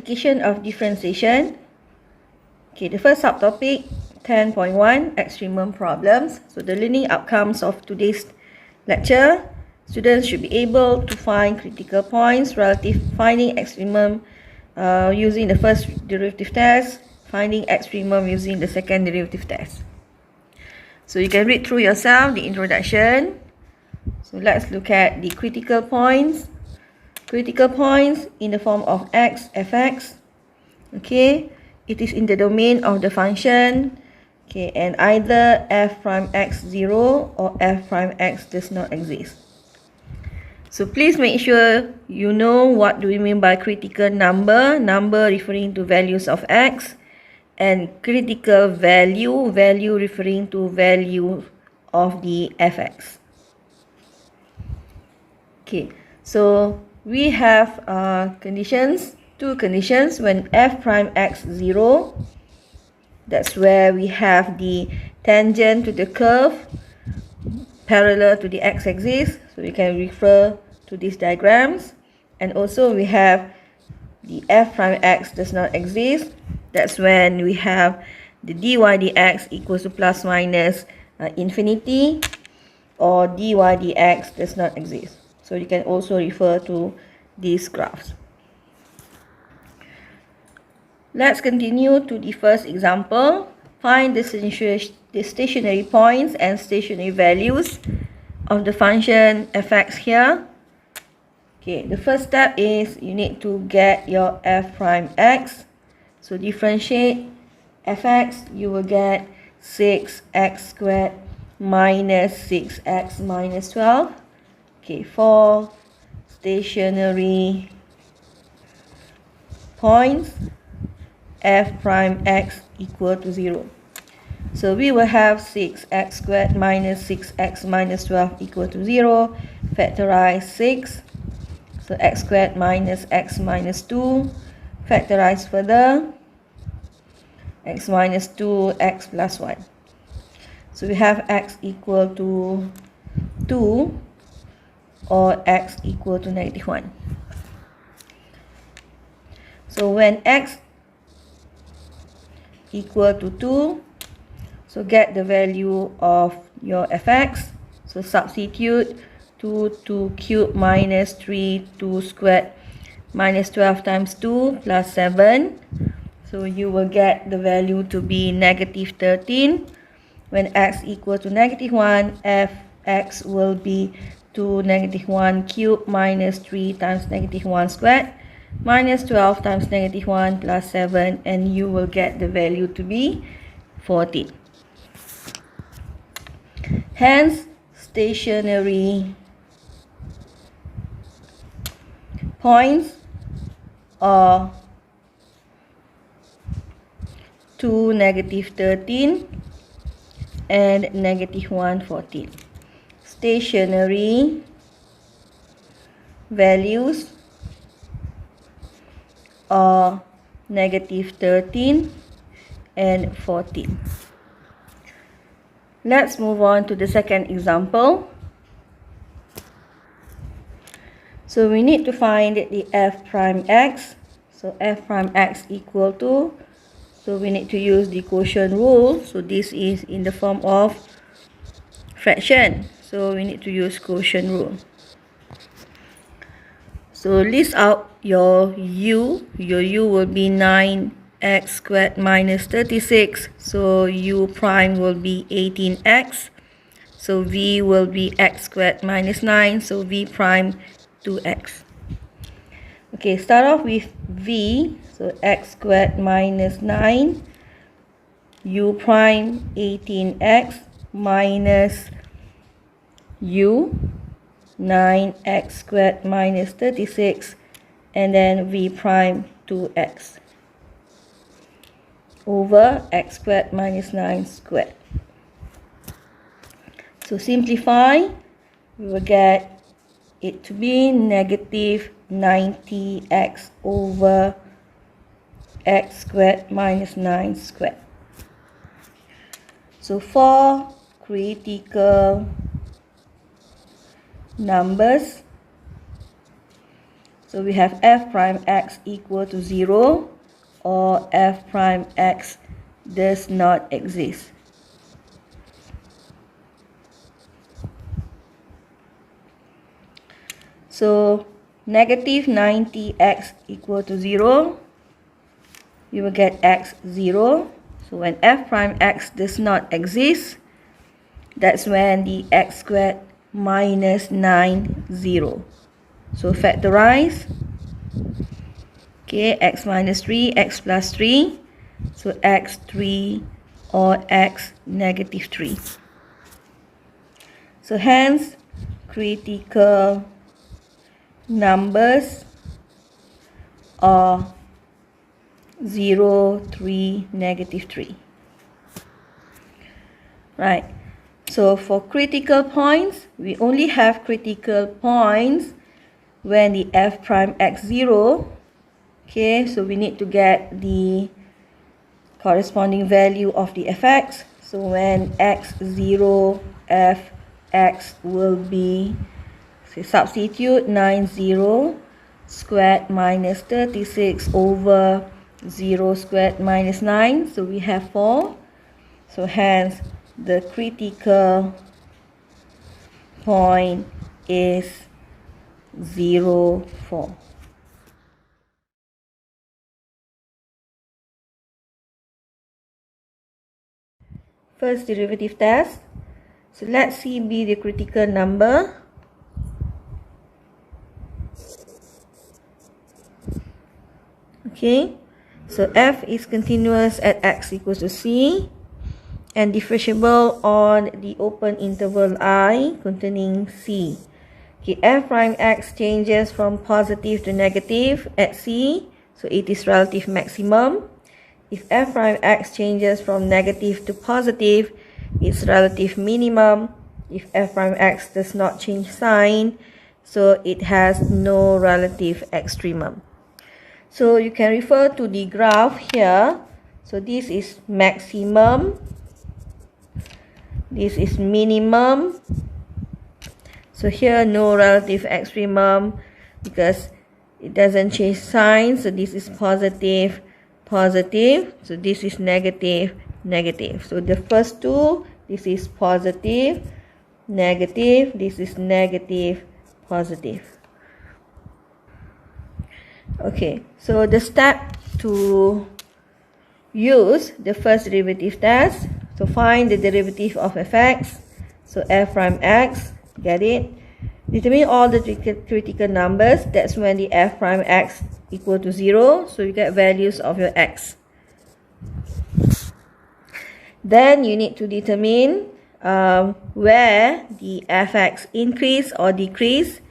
application of differentiation. Okay, the first subtopic, 10.1, extremum problems. So the learning outcomes of today's lecture, students should be able to find critical points relative finding extremum using the first derivative test, finding extremum using the second derivative test. So you can read through yourself the introduction. So let's look at the critical points. Critical points in the form of x, fx. Okay, it is in the domain of the function. Okay, and either f prime x 0 or f prime x does not exist. So please make sure you know what do we mean by critical number. Number referring to values of x, and critical value, value referring to value of the fx. Okay, so we have two conditions. When f prime x 0, that's where we have the tangent to the curve parallel to the x-axis. So we can refer to these diagrams. And also we have the f prime x does not exist. That's when we have the dy dx equals to plus minus infinity, or dy dx does not exist. So you can also refer to these graphs. Let's continue to the first example. Find the stationary points and stationary values of the function fx here. Okay, the first step is you need to get your f prime x. So differentiate fx, you will get 6x squared minus 6x minus 12. Okay, for stationary points, f prime x equal to 0. So we will have 6x squared minus 6x minus 12 equal to 0. Factorize 6. So x squared minus x minus 2. Factorize further. X minus 2, x plus 1. So we have x equal to 2. Or x equal to negative 1. So when x equal to 2, so get the value of your fx. So substitute 2 cubed minus 3, 2 squared minus 12 times 2 plus 7. So you will get the value to be negative 13. When x equal to negative 1, fx will be 2 negative 1 cubed minus 3 times negative 1 squared minus 12 times negative 1 plus 7, and you will get the value to be 14. Hence, stationary points are 2 negative 13 and negative 1 14. Stationary values are negative 13 and 14. Let's move on to the second example. So we need to find the f prime x. So f prime x equal to, so we need to use the quotient rule. So this is in the form of fraction. So we need to use quotient rule. So list out your u. Your u will be 9x squared minus 36. So u prime will be 18x. So v will be x squared minus 9. So v prime 2x. Okay, start off with v. So x squared minus 9. U prime 18x minus u 9x squared minus 36, and then v prime 2x over x squared minus 9 squared. So simplify, we will get it to be negative 90x over x squared minus 9 squared. So for critical numbers, So we have f prime x equal to 0 or f prime x does not exist. So negative 90x equal to 0, you will get x 0. So when f prime x does not exist, that's when the x squared minus 9, 0. So factorize. Okay, x minus 3, x plus 3. So x 3 or x negative 3. So hence, critical numbers are 0, 3, negative 3. Right. So for critical points, we only have critical points when the f prime x 0. Okay, so we need to get the corresponding value of the fx. So when x 0, f x will be, so substitute 90 squared minus 36 over 0 squared minus 9. So we have 4. So hence the critical point is 0, 4. First derivative test. So let C be the critical number. Okay, so f is continuous at x equals to c and differentiable on the open interval I containing c. Okay, f prime x changes from positive to negative at c, so it is relative maximum. If f prime x changes from negative to positive, it's relative minimum. If f prime x does not change sign, so it has no relative extremum. So you can refer to the graph here. So this is maximum, this is minimum. So here no relative extremum because it doesn't change sign. So this is positive, positive. So this is negative, negative. So the first two, this is positive, negative. This is negative, positive. Okay, so the step to use the first derivative test. So find the derivative of fx. So f prime x, get it? Determine all the critical numbers. That's when the f prime x equal to 0. So you get values of your x. Then you need to determine where the fx increase or decrease.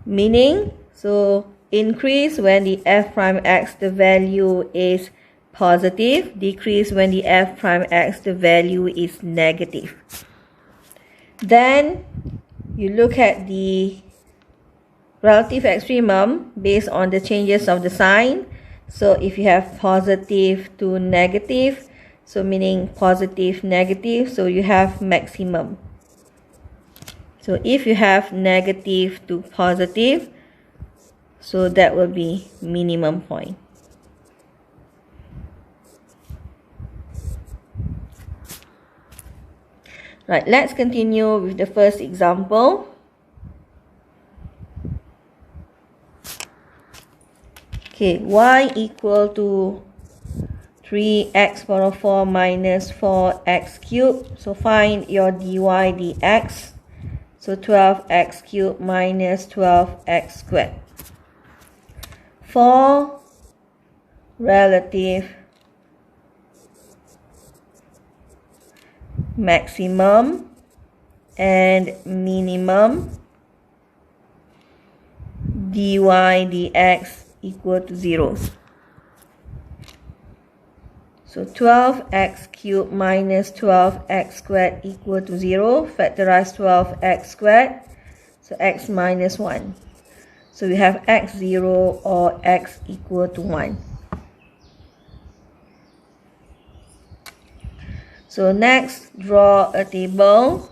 Meaning, so increase when the f prime x the value is positive, decrease when the f prime x the value is negative. Then you look at the relative extremum based on the changes of the sign. So if you have positive to negative, so meaning positive, negative, so you have maximum. So if you have negative to positive, so that will be minimum point. Right, let's continue with the first example. Okay, y equal to 3x power 4 minus 4x cubed. So find your dy dx. So 12x cubed minus 12x squared. For relative maximum and minimum, dy dx equal to 0. So 12x cubed minus 12x squared equal to 0. Factorize 12x squared. So x minus 1. So we have x 0 or x equal to 1. So next, draw a table.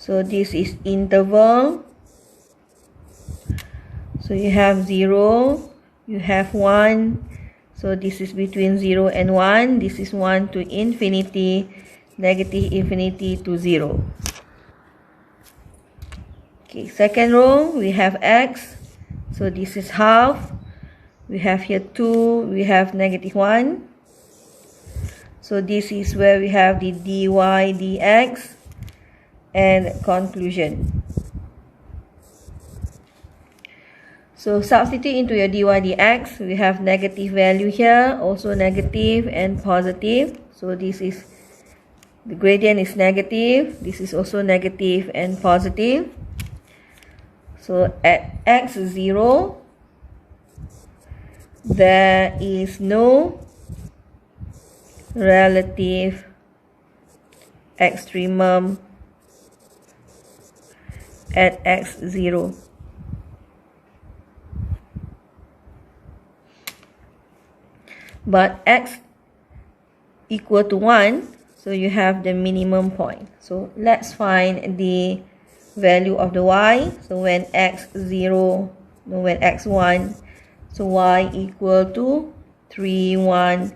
So this is interval. So you have 0, you have 1. So this is between 0 and 1. This is 1 to infinity, negative infinity to 0. Okay, second row, we have x. So this is half. We have here 2, we have negative 1. So this is where we have the dy dx and conclusion. So substitute into your dy dx, we have negative value here, also negative and positive. So this is, the gradient is negative, this is also negative and positive. So at x is 0, there is no relative extremum at x0. But x equal to 1, so you have the minimum point. So let's find the value of the y. So when x0, no, when x1, so y equal to 3, 1,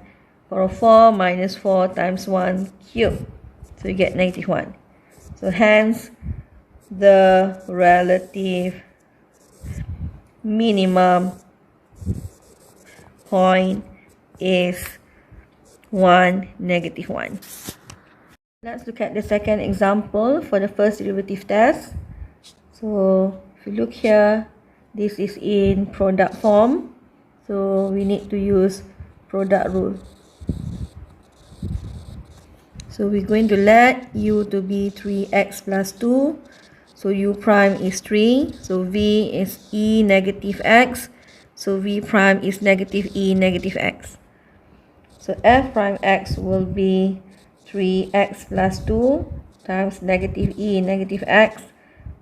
power of 4 minus 4 times 1 cubed. So you get negative 1. So hence, the relative minimum point is 1, negative 1. Let's look at the second example for the first derivative test. So if you look here, this is in product form. So we need to use product rule. So we're going to let u to be 3x plus 2. So u prime is 3. So v is e negative x. So v prime is negative e negative x. So f prime x will be 3x plus 2 times negative e negative x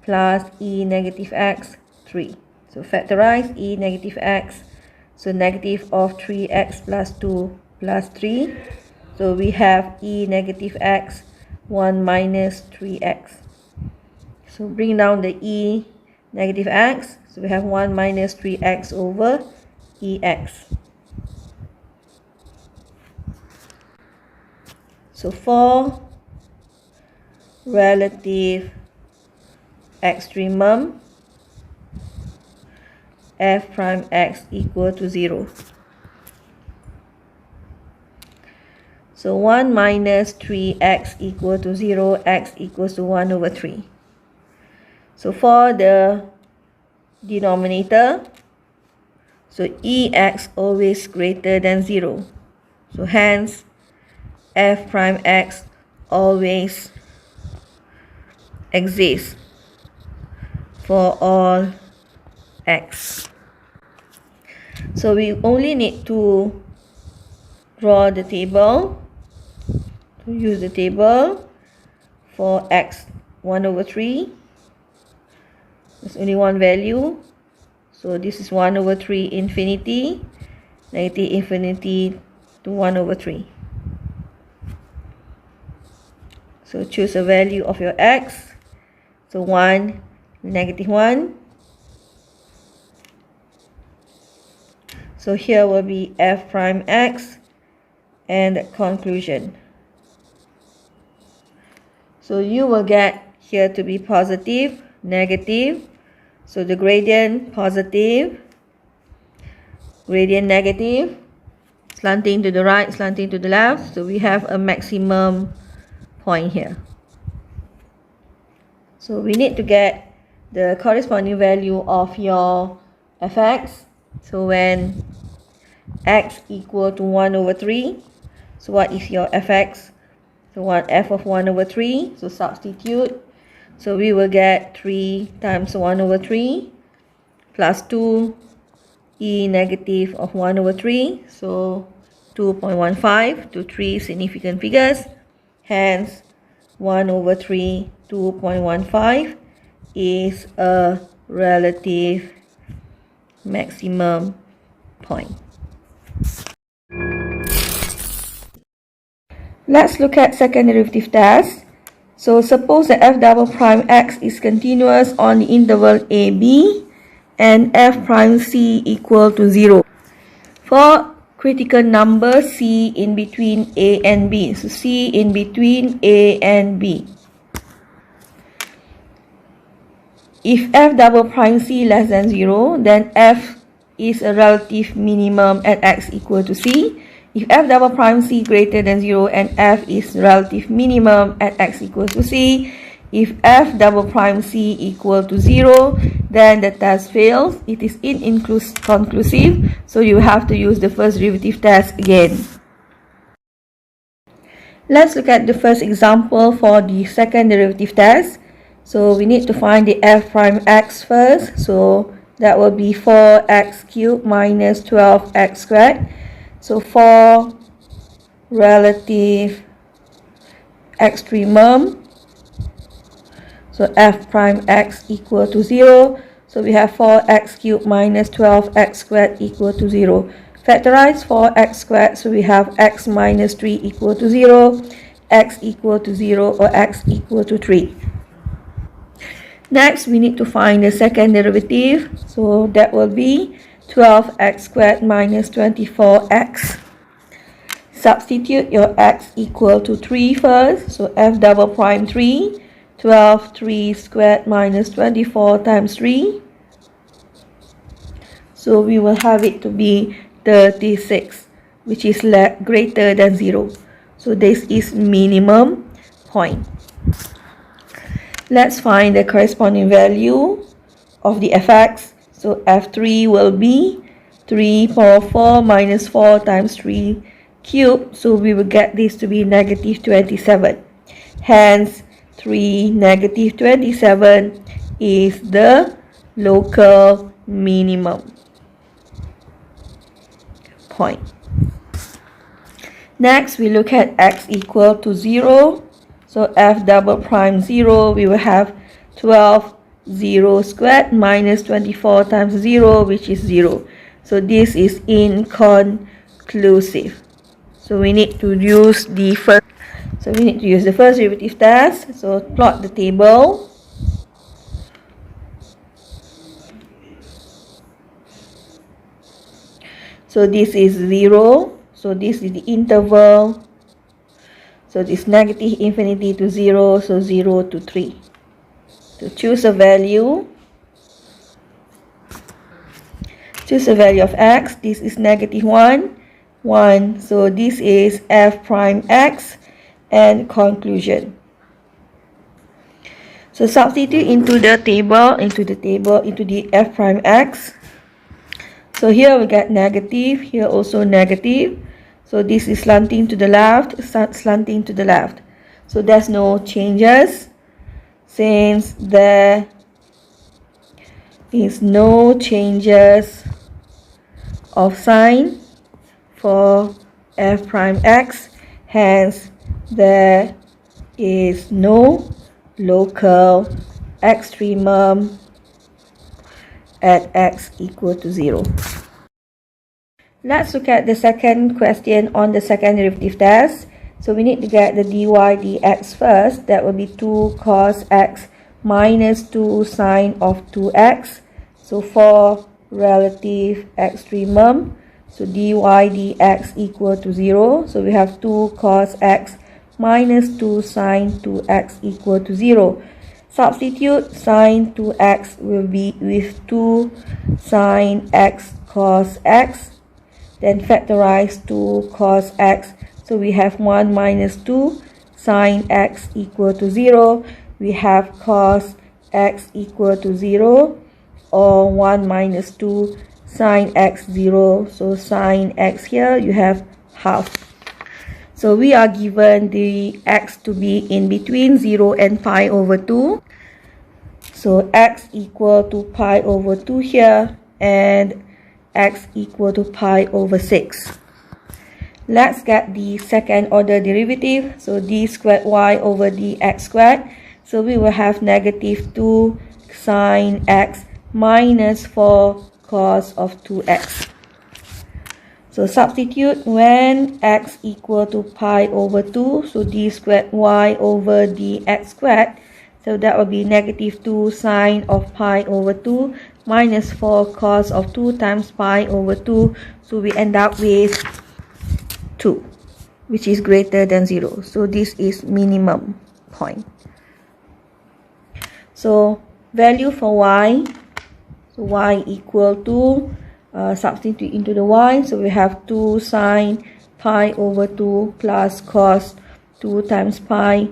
plus e negative x 3. So factorize e negative x. So negative of 3x plus 2 plus 3. So we have e negative x 1 minus 3x. So bring down the e negative x. So we have 1 minus 3x over ex. So for relative extremum, f prime x equal to 0. So 1 minus 3x equal to 0, x equals to 1 over 3. So for the denominator, so ex always greater than 0. So hence, f prime x always exists for all x. So we only need to draw the table, to use the table for x 1 over 3. There's only one value. So this is 1 over 3 infinity, negative infinity to 1 over 3. So choose a value of your x. So 1, negative 1. So here will be f prime x and conclusion. So you will get here to be positive, negative. So the gradient positive, gradient negative, slanting to the right, slanting to the left. So we have a maximum point here. So we need to get the corresponding value of your fx. So when x equal to 1 over 3, so what is your fx? So f of 1 over 3, so substitute. So we will get 3 times 1 over 3 plus 2 e negative of 1 over 3. So 2.15 to 3 significant figures. Hence, 1 over 3, 2.15 is a relative maximum point. Let's look at second derivative test. So suppose that f double prime x is continuous on the interval AB and f prime c equal to 0. For critical number c in between a and b, so c in between a and b. If f double prime c less than 0, then f is a relative minimum at x equal to c. If f double prime c greater than 0 and f is relative minimum at x equal to c, if f double prime c equal to 0, then the test fails. It is inconclusive, so you have to use the first derivative test again. Let's look at the first example for the second derivative test. So we need to find the f prime x first. So that will be 4x cubed minus 12x squared. So for relative extremum, so f prime x equal to 0. So we have 4x cubed minus 12x squared equal to 0. Factorize 4x squared, so we have x minus 3 equal to 0, x equal to 0 or x equal to 3. Next, we need to find the second derivative. So that will be 12x squared minus 24x. Substitute your x equal to 3 first. So f double prime 3. 12 3 squared minus 24 times 3. So we will have it to be 36, which is greater than 0. So this is minimum point. Let's find the corresponding value of the fx. So f3 will be 3 power 4 minus 4 times 3 cubed. So we will get this to be negative 27. Hence, 3 negative 27 is the local minimum point. Next, we look at x equal to 0. So f double prime 0, we will have 12 0 squared minus 24 times 0, which is 0. So this is inconclusive. So we need to use the first derivative test. So plot the table. So this is 0. So this is the interval. So this negative infinity to 0, so 0 to 3. So choose a value. Choose a value of x. This is negative 1, 1. So this is f prime x and conclusion. So substitute into the f prime x. So here we get negative, here also negative. So this is slanting to the left, slanting to the left. So there's no changes. Since there is no changes of sign for f prime x, hence there is no local extremum at x equal to 0. Let's look at the second question on the second derivative test. So we need to get the dy dx first. That will be 2 cos x minus 2 sine of 2x. So for relative extremum, so dy dx equal to 0. So we have 2 cos x minus 2 sine 2x equal to 0. Substitute sine 2x will be with 2 sine x cos x. Then factorize 2 cos x. So we have 1 minus 2 sine x equal to 0. We have cos x equal to 0, or 1 minus 2 sine x 0. So sine x here you have half. So we are given the x to be in between 0 and pi over 2. So x equal to pi over 2 here, and x equal to pi over 6. Let's get the second order derivative. So d squared y over dx squared. So we will have negative 2 sine x minus 4 cos of 2x. So substitute when x equal to pi over 2, so d squared y over dx squared. So that will be negative 2 sine of pi over 2 minus 4 cos of 2 times pi over 2. So we end up with 2, which is greater than 0. So this is minimum point. So value for y, so y equal to, substitute into the y, so we have 2 sine pi over 2 plus cos 2 times pi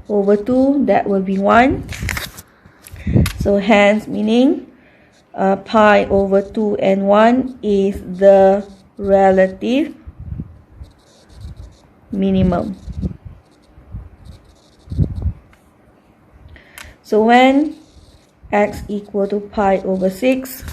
over 2, that will be 1. So hence meaning pi over 2 and 1 is the relative minimum. So when x equal to pi over 6,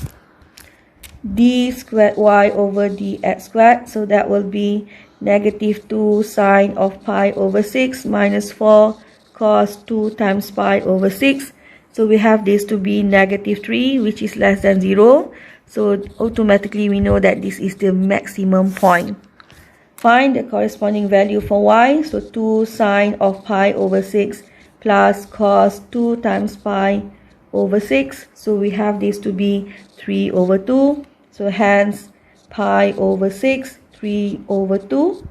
d squared y over dx squared, so that will be negative 2 sine of pi over 6 minus 4 cos 2 times pi over 6. So we have this to be negative 3, which is less than 0. So automatically we know that this is the maximum point. Find the corresponding value for y. So 2 sine of pi over 6 plus cos 2 times pi over 6. So we have this to be 3 over 2. So hence pi over 6, 3 over 2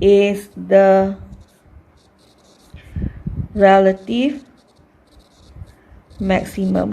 is the relative maximum.